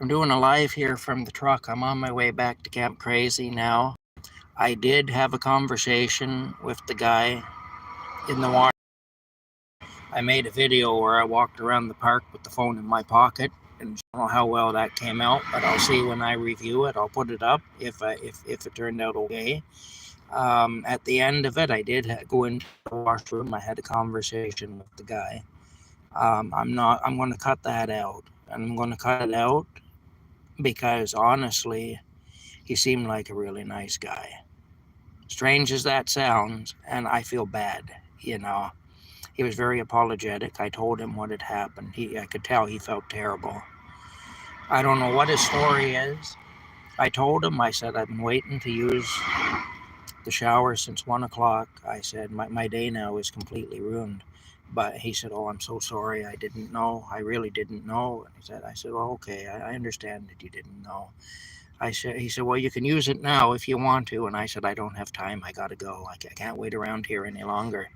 I'm doing a live here from the truck. I'm on my way back to Camp Crazy now. I did have a conversation with the guy in the water. I made a video where I walked around the park with the phone in my pocket, and I don't know how well that came out, but I'll see when I review it. I'll put it up if it turned out okay. At the end of it, I did go into the washroom. I had a conversation with the guy. I'm going to cut that out. And I'm going to cut it out because honestly, he seemed like a really nice guy. Strange as that sounds, and I feel bad, you know. He was very apologetic. I told him what had happened. I could tell he felt terrible. I don't know what his story is. I told him, I said, I've been waiting to use the shower since 1 o'clock. I said, my day now is completely ruined. But he said, oh, I'm so sorry. I didn't know. I really didn't know. I said, well, okay, I understand that you didn't know. He said, well, you can use it now if you want to. And I said, I don't have time. I got to go. I can't wait around here any longer.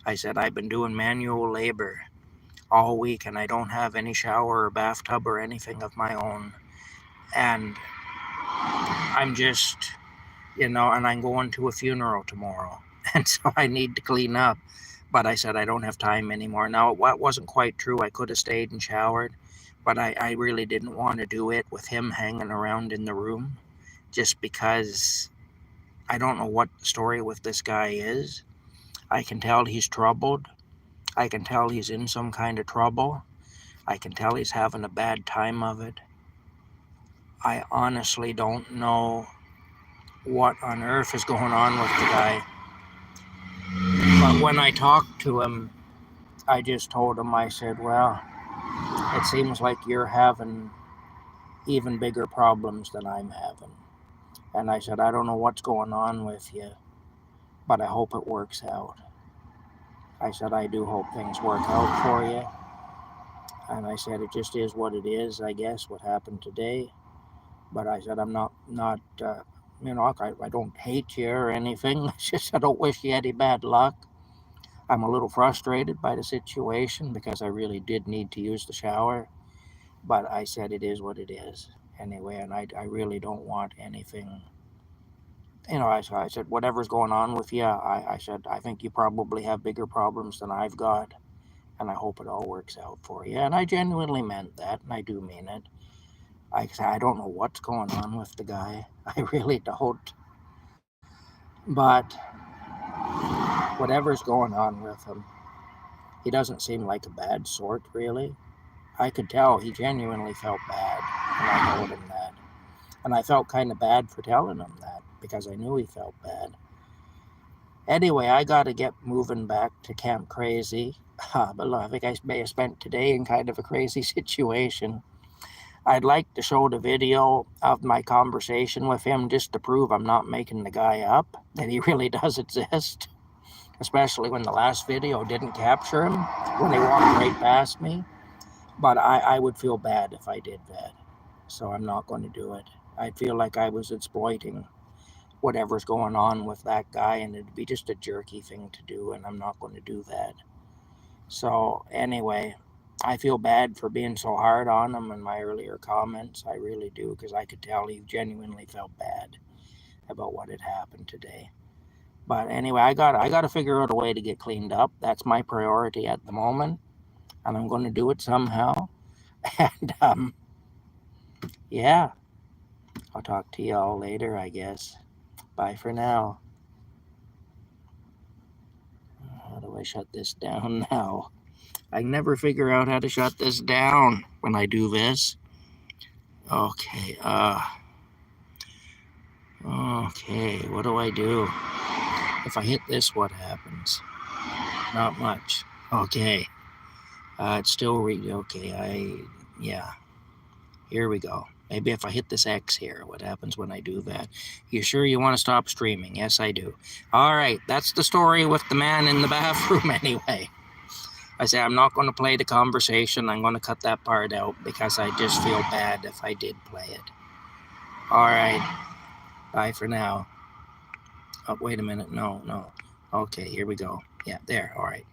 I said, I've been doing manual labor all week and I don't have any shower or bathtub or anything of my own. And I'm just, and I'm going to a funeral tomorrow. And so I need to clean up. But I said, I don't have time anymore. Now, it wasn't quite true. I could have stayed and showered, but I really didn't want to do it with him hanging around in the room, just because I don't know what the story with this guy is. I can tell he's troubled. I can tell he's in some kind of trouble. I can tell he's having a bad time of it. I honestly don't know what on earth is going on with the guy. But when I talked to him, I just told him, I said, well, it seems like you're having even bigger problems than I'm having. And I said, I don't know what's going on with you, but I hope it works out. I said, I do hope things work out for you. And I said, it just is what it is, I guess, what happened today. But I said, I'm not I don't hate you or anything. It's just I don't wish you any bad luck. I'm a little frustrated by the situation because I really did need to use the shower. But I said, it is what it is anyway, and I really don't want anything. I said, whatever's going on with you, I said, I think you probably have bigger problems than I've got, and I hope it all works out for you. And I genuinely meant that, and I do mean it. I don't know what's going on with the guy. I really don't. But whatever's going on with him, he doesn't seem like a bad sort, really. I could tell he genuinely felt bad, and I told him that. And I felt kind of bad for telling him that, because I knew he felt bad. Anyway, I got to get moving back to Camp Crazy. But I think I may have spent today in kind of a crazy situation. I'd like to show the video of my conversation with him just to prove I'm not making the guy up, that he really does exist. Especially when the last video didn't capture him, when he walked right past me. But I would feel bad if I did that. So I'm not going to do it. I feel like I was exploiting whatever's going on with that guy, and it'd be just a jerky thing to do, and I'm not going to do that. So anyway, I feel bad for being so hard on him in my earlier comments. I really do, because I could tell he genuinely felt bad about what had happened today. But anyway, I got to figure out a way to get cleaned up. That's my priority at the moment, and I'm going to do it somehow. And yeah, I'll talk to you all later, I guess. Bye for now. How do I shut this down now? I never figure out how to shut this down when I do this. Okay, what do I do? If I hit this, what happens? Not much. Okay. It's still okay, yeah. Here we go. Maybe if I hit this X here, what happens when I do that? You sure you want to stop streaming? Yes, I do. All right, that's the story with the man in the bathroom anyway. I say I'm not going to play the conversation. I'm going to cut that part out because I just feel bad if I did play it. All right. Bye for now. Oh, wait a minute. No. Okay, here we go. Yeah, there. All right.